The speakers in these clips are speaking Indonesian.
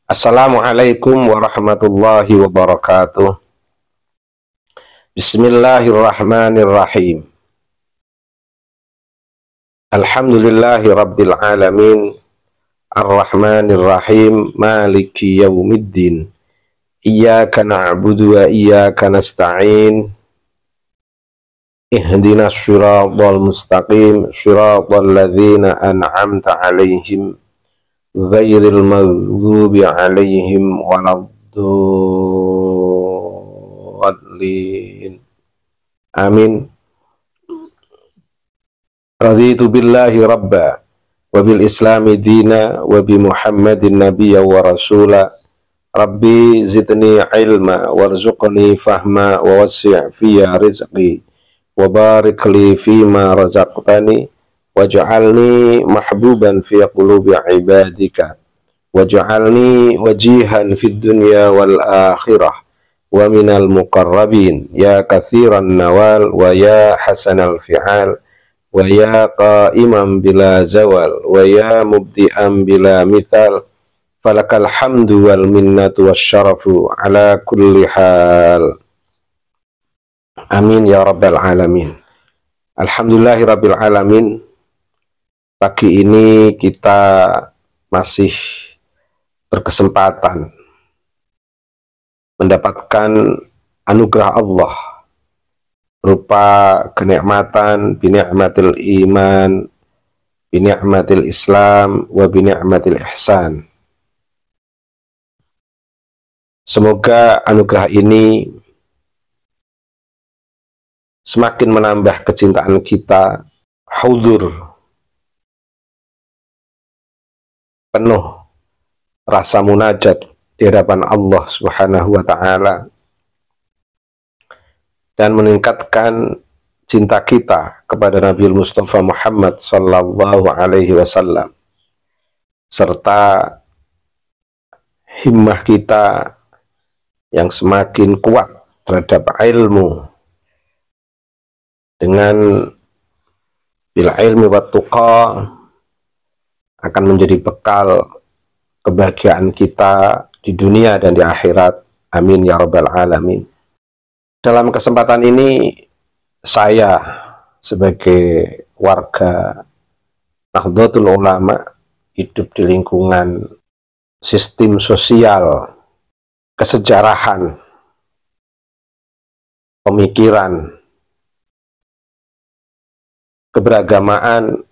Assalamualaikum warahmatullahi wabarakatuh. Bismillahirrahmanirrahim. Alhamdulillahi rabbil alamin. Ar-Rahmanirrahim. Maliki yaumiddin. Iyyaka na'budu wa iyyaka nasta'in. Ihdinas siratal mustaqim. Siratal ladzina an'amta 'alaihim ghairil maghdubi 'alaihim waladdallin. Amin. Raditu billahi rabba wa bil islami dina wa bi muhammadin nabiyya wa rasula. Rabbi zidni ilma warzuqni fahma wa wassi' fiyya rizqi wa barik li fima razaqtani waj'alni mahbuban fi qulubi ibadika waj'alni wajihan fid dunya wal akhirah wa minal muqarrabin ya katsiran nawal wa ya hasanal fi'al wa ya qa'iman bila zawal wa ya mubdi'an bila mithal falakal hamdu wal minnatu wasyarafu ala kulli hal. Amin ya rabbal alamin. Alhamdulillahi rabbil alamin. Pagi ini kita masih berkesempatan mendapatkan anugerah Allah berupa kenikmatan bini'matil iman, bini'matil Islam, wa bini'matil ihsan. Semoga anugerah ini semakin menambah kecintaan kita, hudur penuh rasa munajat di hadapan Allah Subhanahu wa ta'ala, dan meningkatkan cinta kita kepada Nabi Mustafa Muhammad sallallahu alaihi wasallam, serta himmah kita yang semakin kuat terhadap ilmu, dengan bil ilmi wat tuqa akan menjadi bekal kebahagiaan kita di dunia dan di akhirat. Amin ya rabbal alamin. Dalam kesempatan ini saya sebagai warga Nahdlatul Ulama, hidup di lingkungan sistem sosial, kesejarahan, pemikiran, keberagamaan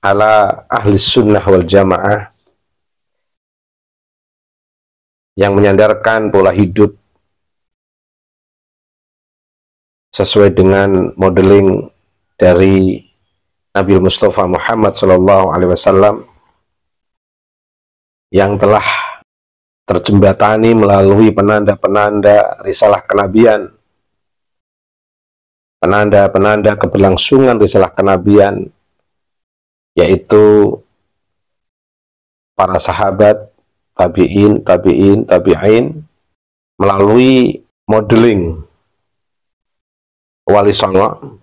ala ahli sunnah wal jamaah, yang menyandarkan pola hidup sesuai dengan modeling dari Nabi Mustafa Muhammad sallallahu alaihi wasallam, yang telah terjembatani melalui penanda-penanda risalah kenabian, penanda-penanda keberlangsungan risalah kenabian, yaitu para sahabat, tabi'in, tabi'in, melalui modeling wali songo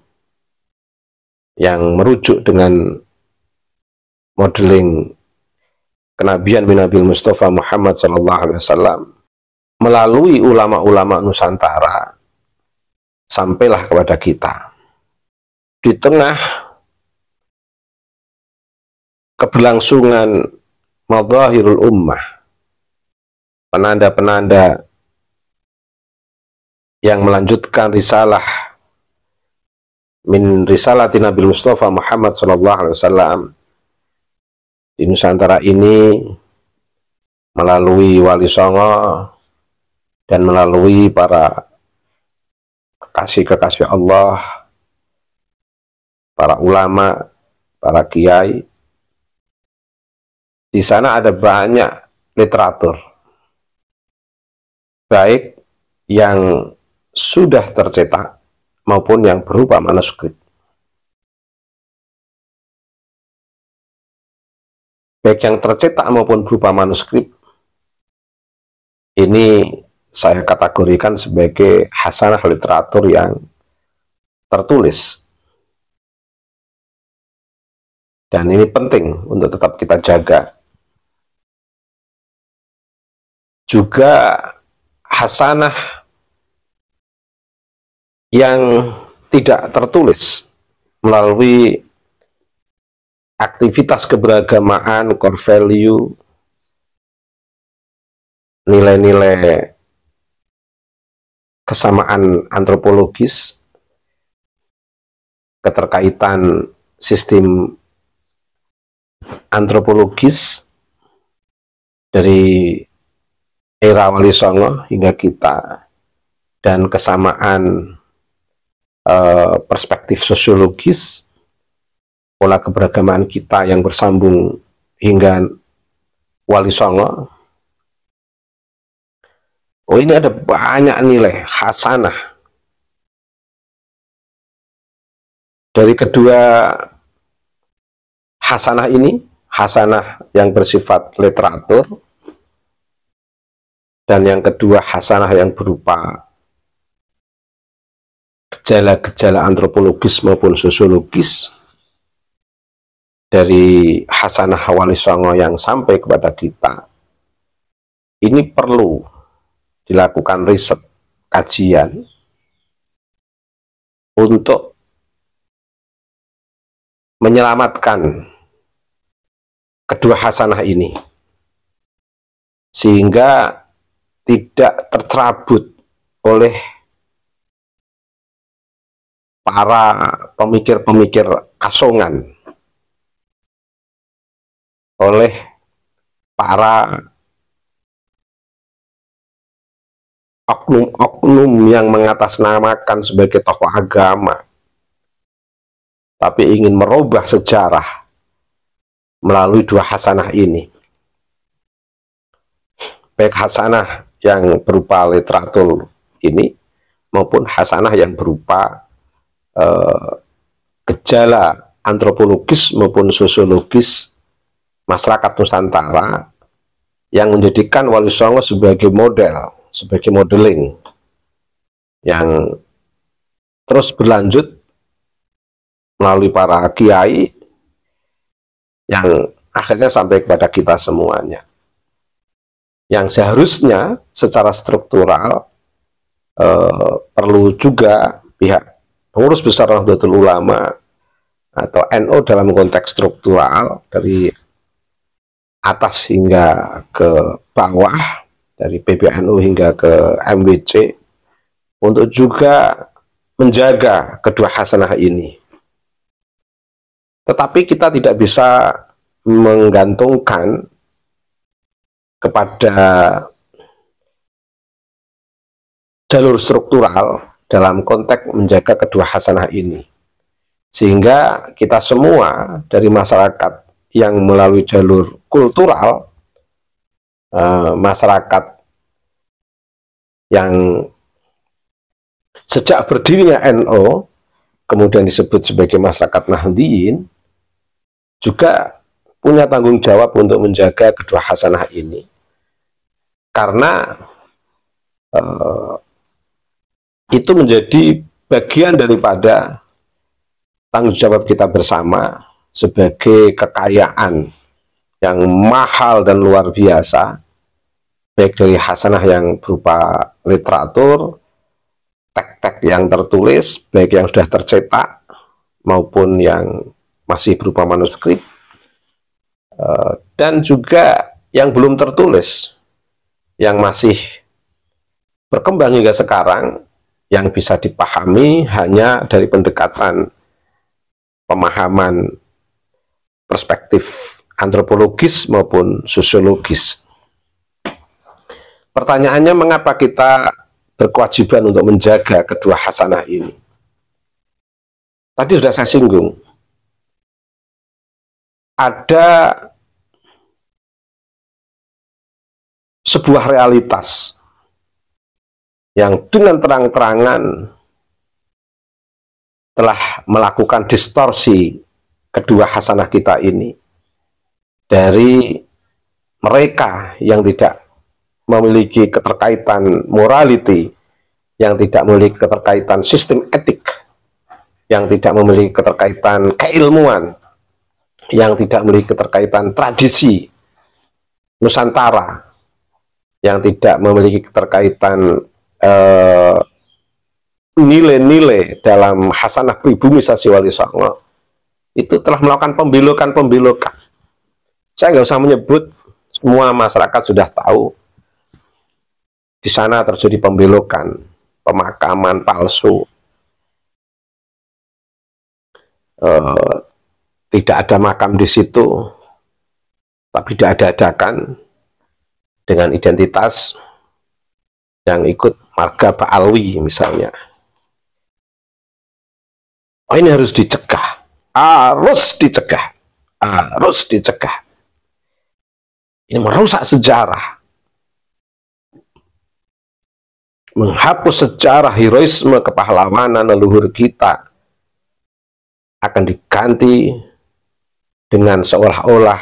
yang merujuk dengan modeling kenabian bin Nabi Mustafa Muhammad sallallahu alaihi wasallam, melalui ulama-ulama Nusantara sampailah kepada kita. Di tengah keberlangsungan madzahirul ummah, penanda-penanda yang melanjutkan risalah min risalati Nabi Mustafa Muhammad sallallahu alaihi wasallam di Nusantara ini, melalui wali songo dan melalui para kekasih-kekasih Allah, para ulama, para kiai. Di sana ada banyak literatur, baik yang sudah tercetak maupun yang berupa manuskrip. Baik yang tercetak maupun berupa manuskrip, ini saya kategorikan sebagai hasanah literatur yang tertulis. Dan ini penting untuk tetap kita jaga. juga hasanah yang tidak tertulis melalui aktivitas keberagamaan, core value, nilai-nilai kesamaan antropologis, keterkaitan sistem antropologis dari era Wali Songo hingga kita, dan kesamaan perspektif sosiologis, pola keberagamaan kita yang bersambung hingga Wali Songo. Oh, ini ada banyak nilai hasanah dari kedua hasanah ini, hasanah yang bersifat literatur, dan yang kedua hasanah yang berupa gejala-gejala antropologis maupun sosiologis dari hasanah Wali Songo yang sampai kepada kita. Ini perlu dilakukan riset, kajian untuk menyelamatkan kedua hasanah ini sehingga tidak tercerabut oleh para pemikir-pemikir asongan, oleh para oknum-oknum yang mengatasnamakan sebagai tokoh agama, tapi ingin merubah sejarah melalui dua hasanah ini. Baik hasanah yang berupa literatur ini, maupun hasanah yang berupa gejala antropologis maupun sosiologis masyarakat Nusantara yang menjadikan Wali Songo sebagai model, sebagai modeling yang terus berlanjut melalui para kiai yang akhirnya sampai kepada kita semuanya, yang seharusnya secara struktural perlu juga pihak pengurus besar Nahdlatul Ulama atau NU dalam konteks struktural dari atas hingga ke bawah, dari PBNU hingga ke MWC, untuk juga menjaga kedua hasanah ini. Tetapi kita tidak bisa menggantungkan kepada jalur struktural dalam konteks menjaga kedua hasanah ini, sehingga kita semua dari masyarakat yang melalui jalur kultural, masyarakat yang sejak berdirinya NU kemudian disebut sebagai masyarakat Nahdliyin, juga punya tanggung jawab untuk menjaga kedua hasanah ini, karena itu menjadi bagian daripada tanggung jawab kita bersama sebagai kekayaan yang mahal dan luar biasa, baik dari hasanah yang berupa literatur, teks-teks yang tertulis, baik yang sudah tercetak maupun yang masih berupa manuskrip, dan juga yang belum tertulis, yang masih berkembang hingga sekarang, yang bisa dipahami hanya dari pendekatan pemahaman perspektif antropologis maupun sosiologis. Pertanyaannya, mengapa kita berkewajiban untuk menjaga kedua hasanah ini? Tadi sudah saya singgung, ada sebuah realitas yang dengan terang-terangan telah melakukan distorsi kedua hasanah kita ini dari mereka yang tidak memiliki keterkaitan morality, yang tidak memiliki keterkaitan sistem etik, yang tidak memiliki keterkaitan keilmuan, yang tidak memiliki keterkaitan tradisi Nusantara, yang tidak memiliki keterkaitan nilai-nilai dalam hasanah pribumi Sasi Wali Songo itu telah melakukan pembelokan. Saya nggak usah menyebut, semua masyarakat sudah tahu di sana terjadi pembelokan, pemakaman palsu, tidak ada makam di situ, tapi diada-adakan dengan identitas yang ikut marga Ba'alwi misalnya. Oh, ini harus dicegah, harus dicegah. Ini merusak sejarah, menghapus sejarah heroisme kepahlawanan leluhur kita, akan diganti dengan seolah-olah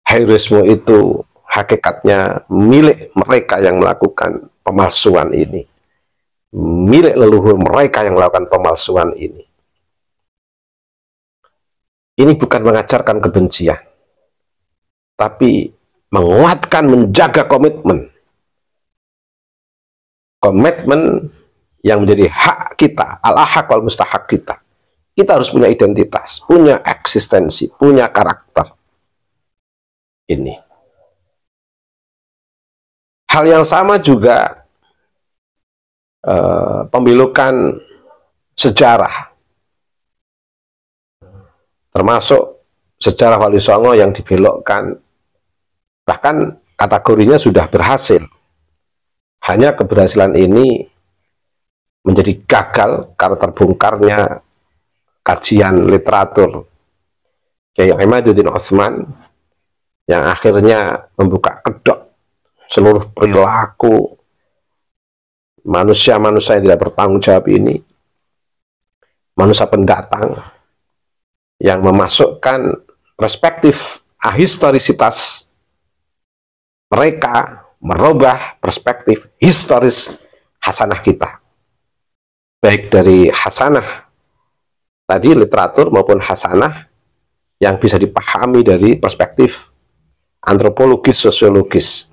heroisme itu hakikatnya milik mereka yang melakukan pemalsuan ini, milik leluhur mereka yang melakukan pemalsuan ini. Ini bukan mengajarkan kebencian, tapi menguatkan, menjaga komitmen yang menjadi hak kita, al-haq wal mustahak kita. Kita harus punya identitas, punya eksistensi, punya karakter. Ini hal yang sama juga pembelokan sejarah, termasuk sejarah Wali Songo yang dibelokkan, bahkan kategorinya sudah berhasil. Hanya keberhasilan ini menjadi gagal karena terbongkarnya kajian literatur Kyai Imaduddin Utsman yang akhirnya membuka kedok seluruh perilaku manusia-manusia yang tidak bertanggung jawab ini, manusia pendatang yang memasukkan perspektif ahistorisitas mereka, merubah perspektif historis hasanah kita, baik dari hasanah tadi literatur maupun hasanah yang bisa dipahami dari perspektif antropologis, sosiologis.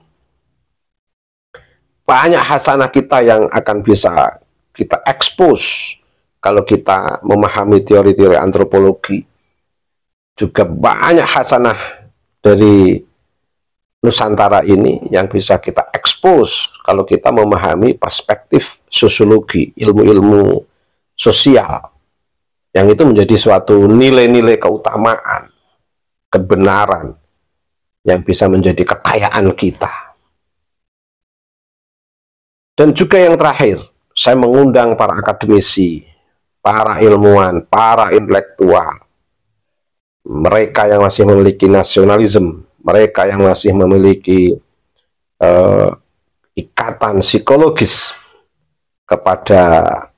Banyak hasanah kita yang akan bisa kita expose kalau kita memahami teori-teori antropologi. Juga banyak hasanah dari Nusantara ini yang bisa kita expose kalau kita memahami perspektif sosiologi, ilmu-ilmu sosial, yang itu menjadi suatu nilai-nilai keutamaan, kebenaran yang bisa menjadi kekayaan kita. Dan juga yang terakhir, saya mengundang para akademisi, para ilmuwan, para intelektual, mereka yang masih memiliki nasionalisme, mereka yang masih memiliki ikatan psikologis kepada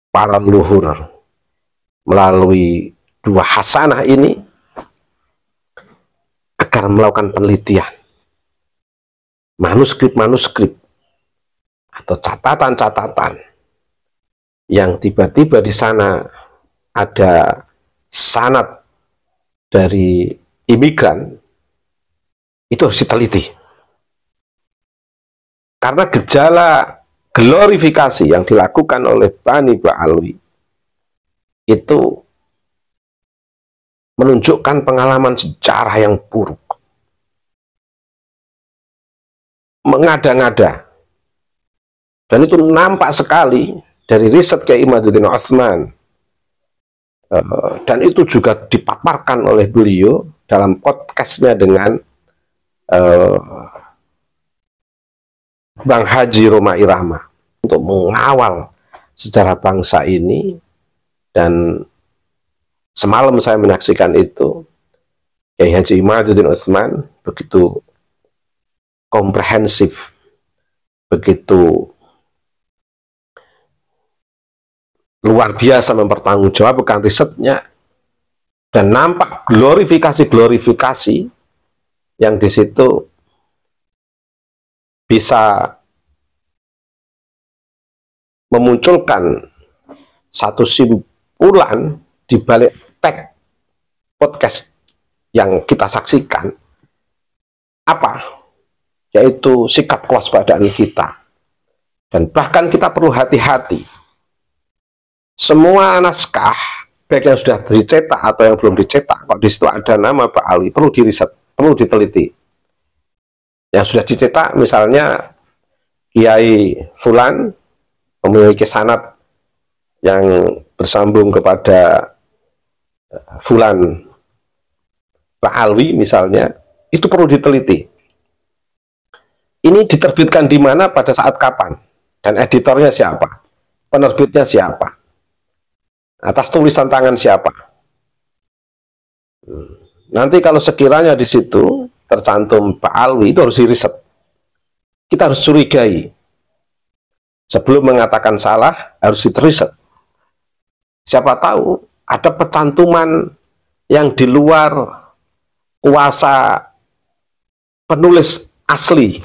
para leluhur melalui dua hasanah ini, agar melakukan penelitian manuskrip-manuskrip atau catatan-catatan yang tiba-tiba di sana ada sanad dari imigran, itu harus diteliti. Karena gejala glorifikasi yang dilakukan oleh Bani Ba'alwi itu menunjukkan pengalaman sejarah yang buruk, mengada-ngada. Dan itu nampak sekali dari riset Kyai Imaduddin Utsman. Dan itu juga dipaparkan oleh beliau dalam podcastnya dengan Bang Haji Roma Irama untuk mengawal sejarah bangsa ini. Dan semalam saya menyaksikan itu, Kyai Haji Imaduddin Utsman begitu komprehensif, begitu luar biasa mempertanggungjawabkan risetnya, dan nampak glorifikasi yang di situ bisa memunculkan satu simpulan di balik tag podcast yang kita saksikan. Apa? yaitu sikap kewaspadaan kita. Dan bahkan kita perlu hati-hati. Semua naskah, baik yang sudah dicetak atau yang belum dicetak, kalau di situ ada nama Pak Alwi, perlu diriset, perlu diteliti. Yang sudah dicetak, misalnya Kiai Fulan memiliki sanad yang bersambung kepada Fulan Pak Alwi misalnya, itu perlu diteliti. Ini diterbitkan di mana, pada saat kapan, dan editornya siapa, penerbitnya siapa, atas tulisan tangan siapa. Nanti kalau sekiranya di situ tercantum Pak Alwi, itu harus diriset. Kita harus curigai. Sebelum mengatakan salah, harus diriset. Siapa tahu ada pecantuman yang di luar kuasa penulis asli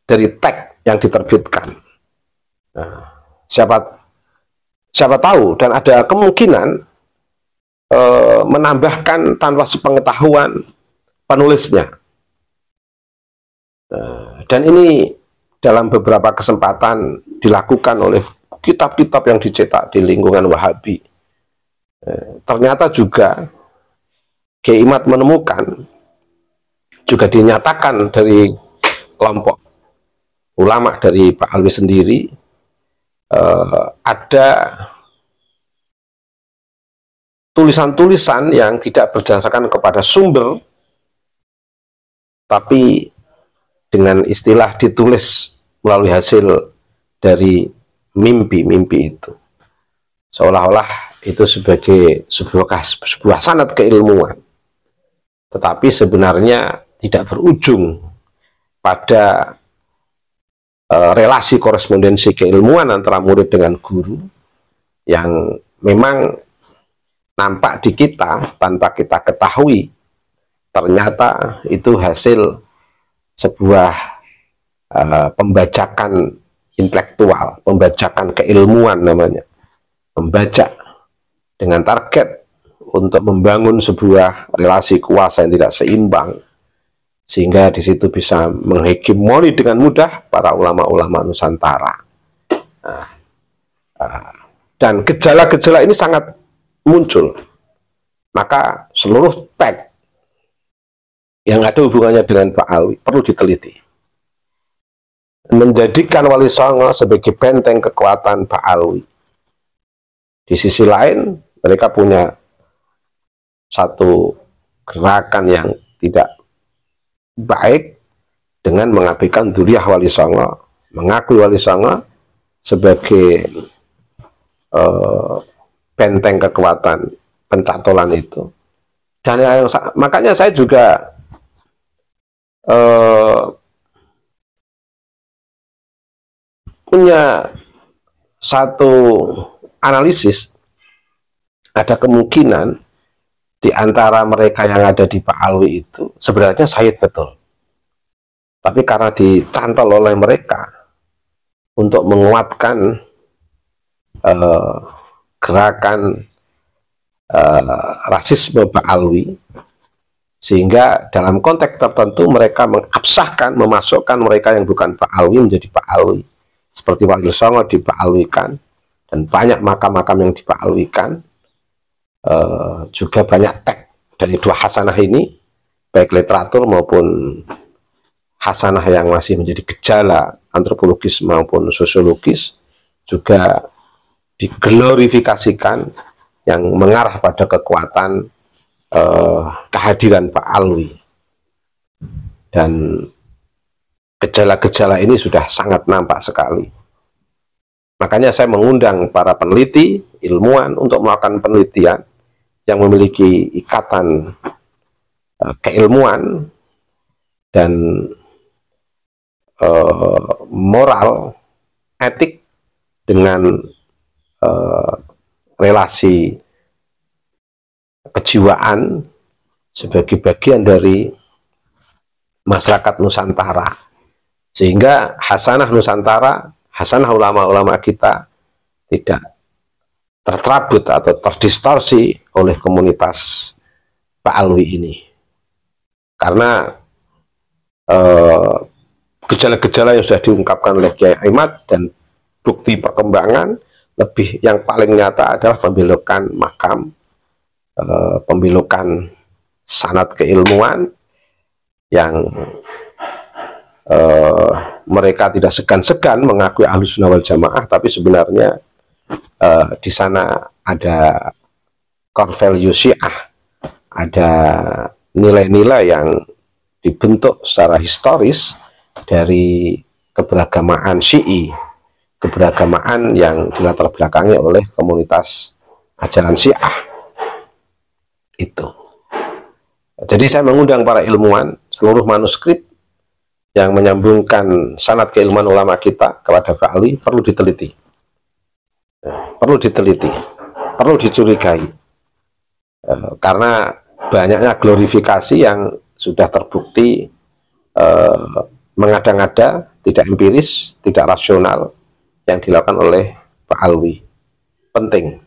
dari teks yang diterbitkan. Nah, siapa tahu, dan ada kemungkinan menambahkan tanpa sepengetahuan penulisnya. Dan ini dalam beberapa kesempatan dilakukan oleh kitab-kitab yang dicetak di lingkungan Wahabi. Ternyata juga Kiai Imad menemukan, juga dinyatakan dari kelompok ulama dari Pak Alwi sendiri, ada tulisan-tulisan yang tidak berdasarkan kepada sumber, tapi dengan istilah ditulis melalui hasil dari mimpi-mimpi itu, seolah-olah itu sebagai sebuah sanad keilmuan, tetapi sebenarnya tidak berujung pada relasi korespondensi keilmuan antara murid dengan guru, yang memang nampak di kita tanpa kita ketahui. Ternyata itu hasil sebuah pembajakan intelektual, pembajakan keilmuan namanya. Membajak dengan target untuk membangun sebuah relasi kuasa yang tidak seimbang, sehingga di situ bisa menghegemoni dengan mudah para ulama-ulama Nusantara. Dan gejala-gejala ini sangat muncul. Maka seluruh teks yang ada hubungannya dengan Pak Alwi perlu diteliti. Menjadikan Wali Songo sebagai benteng kekuatan Pak Alwi. Di sisi lain, mereka punya satu gerakan yang tidak baik dengan mengabaikan dzurriyyah Wali Songo, mengakui Wali Songo sebagai benteng kekuatan pencatolan itu. Dan makanya saya juga punya satu analisis, ada kemungkinan di antara mereka yang ada di Pak Alwi itu sebenarnya Sayyid betul, tapi karena dicantol oleh mereka untuk menguatkan gerakan rasisme Pak Alwi, sehingga dalam konteks tertentu mereka mengabsahkan, memasukkan mereka yang bukan Pak Alwi menjadi Pak Alwi, seperti Wali Songo di Pak Alwikan, dan banyak makam-makam yang di Pak Alwikan. Juga banyak teks dari dua hasanah ini, baik literatur maupun hasanah yang masih menjadi gejala antropologis maupun sosiologis, juga diglorifikasikan yang mengarah pada kekuatan kehadiran Pak Alwi. Dan gejala-gejala ini sudah sangat nampak sekali. Makanya saya mengundang para peneliti, ilmuwan untuk melakukan penelitian yang memiliki ikatan keilmuan dan moral, etik dengan relasi kejiwaan sebagai bagian dari masyarakat Nusantara, sehingga hasanah Nusantara, hasanah ulama-ulama kita tidak tercerabut atau terdistorsi oleh komunitas Pak Alwi ini. Karena gejala-gejala yang sudah diungkapkan oleh Kiai Ahmad dan bukti perkembangan lebih yang paling nyata adalah pembelokan makam, pembelokan sanad keilmuan yang mereka tidak segan-segan mengakui Ahlussunnah wal Jamaah, tapi sebenarnya di sana ada core value Syiah, ada nilai-nilai yang dibentuk secara historis dari keberagamaan Syi'i, keberagamaan yang dilatar belakangi oleh komunitas ajaran Syiah itu. Jadi saya mengundang para ilmuwan, seluruh manuskrip yang menyambungkan sanad keilmuan ulama kita kepada Ba'alwi perlu diteliti, perlu diteliti, perlu dicurigai, karena banyaknya glorifikasi yang sudah terbukti mengada-ngada, tidak empiris, tidak rasional yang dilakukan oleh Ba'alwi. Penting.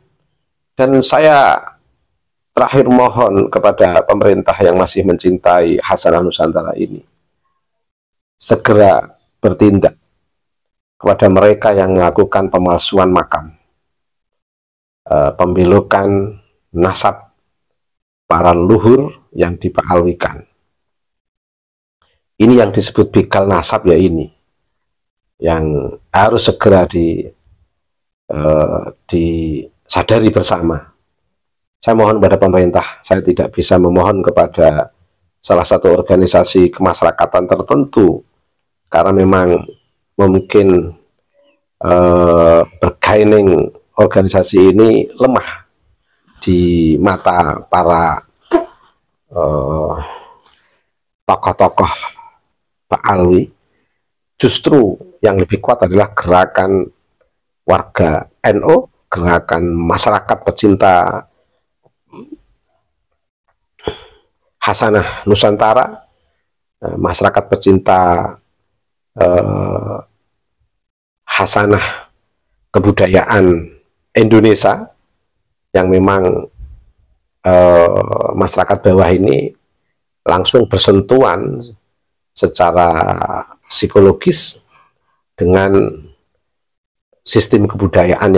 Dan saya terakhir mohon kepada pemerintah yang masih mencintai Hasanah Nusantara ini, segera bertindak kepada mereka yang melakukan pemalsuan makam, pembelokan nasab para leluhur yang diba'alwikan. Ini yang disebut begal nasab, ya, ini yang harus segera disadari bersama. Saya mohon kepada pemerintah, saya tidak bisa memohon kepada salah satu organisasi kemasyarakatan tertentu, karena memang mungkin bergaining organisasi ini lemah di mata para tokoh-tokoh Ba'alwi. Justru yang lebih kuat adalah gerakan warga NU, gerakan masyarakat pecinta Hasanah Nusantara, masyarakat pecinta hasanah kebudayaan Indonesia, yang memang masyarakat bawah ini langsung bersentuhan secara psikologis dengan sistem kebudayaan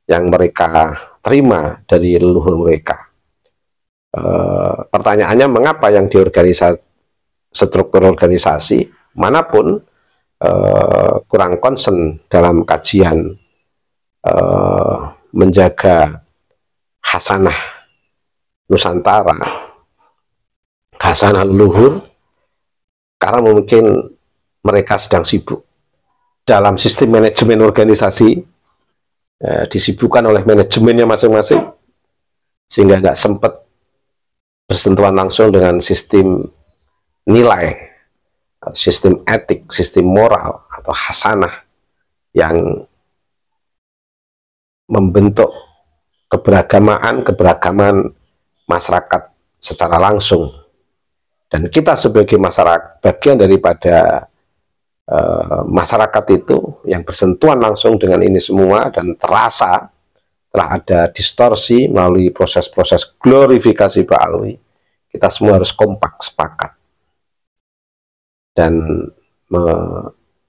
yang mereka terima dari leluhur mereka. Pertanyaannya, mengapa yang diorganisasi, struktur organisasi manapun kurang concern dalam kajian menjaga hasanah Nusantara, hasanah leluhur? Karena mungkin mereka sedang sibuk dalam sistem manajemen organisasi, disibukkan oleh manajemennya masing-masing, sehingga nggak sempat bersentuhan langsung dengan sistem nilai, sistem etik, sistem moral atau hasanah yang membentuk keberagaman masyarakat secara langsung. Dan kita sebagai masyarakat, bagian daripada masyarakat itu yang bersentuhan langsung dengan ini semua, dan terasa telah ada distorsi melalui proses-proses glorifikasi Ba'alwi. Kita semua harus kompak, sepakat, dan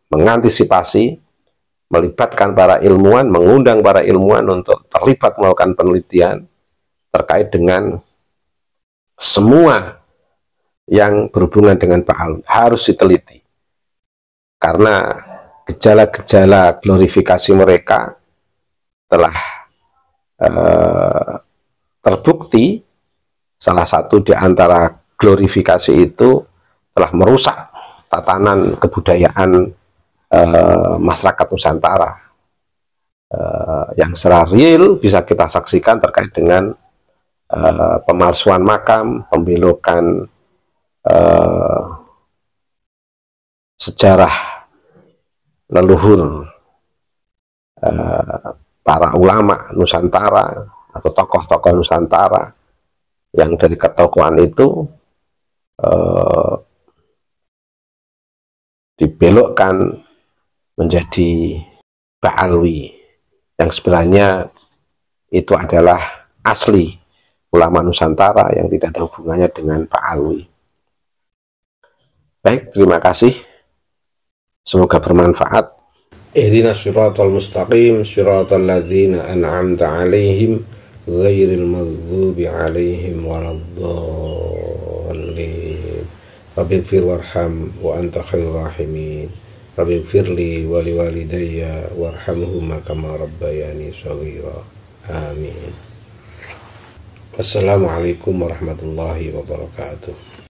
mengantisipasi, melibatkan para ilmuwan, mengundang para ilmuwan untuk terlibat melakukan penelitian terkait dengan semua yang berhubungan dengan Ba'alwi. Harus diteliti, karena gejala-gejala glorifikasi mereka telah terbukti. Salah satu di antara glorifikasi itu telah merusak tatanan kebudayaan masyarakat Nusantara, yang secara real bisa kita saksikan terkait dengan pemalsuan makam, pembelokan sejarah leluhur para ulama Nusantara atau tokoh-tokoh Nusantara, yang dari ketokohan itu dibelokkan menjadi Ba'alwi, yang sebenarnya itu adalah asli ulama Nusantara yang tidak ada hubungannya dengan Ba'alwi. Baik, terima kasih. Semoga bermanfaat. Ihdinas siratal mustaqim, siratal ladzina an'amta 'alaihim ghairil maghdubi 'alaihim waladdallin. Rabbighfir warham wa anta khairur rahimin. Rabbighfirli wa liwalidayya warhamhuma kama rabbayani shaghira. Amin. Wassalamualaikum warahmatullahi wabarakatuh.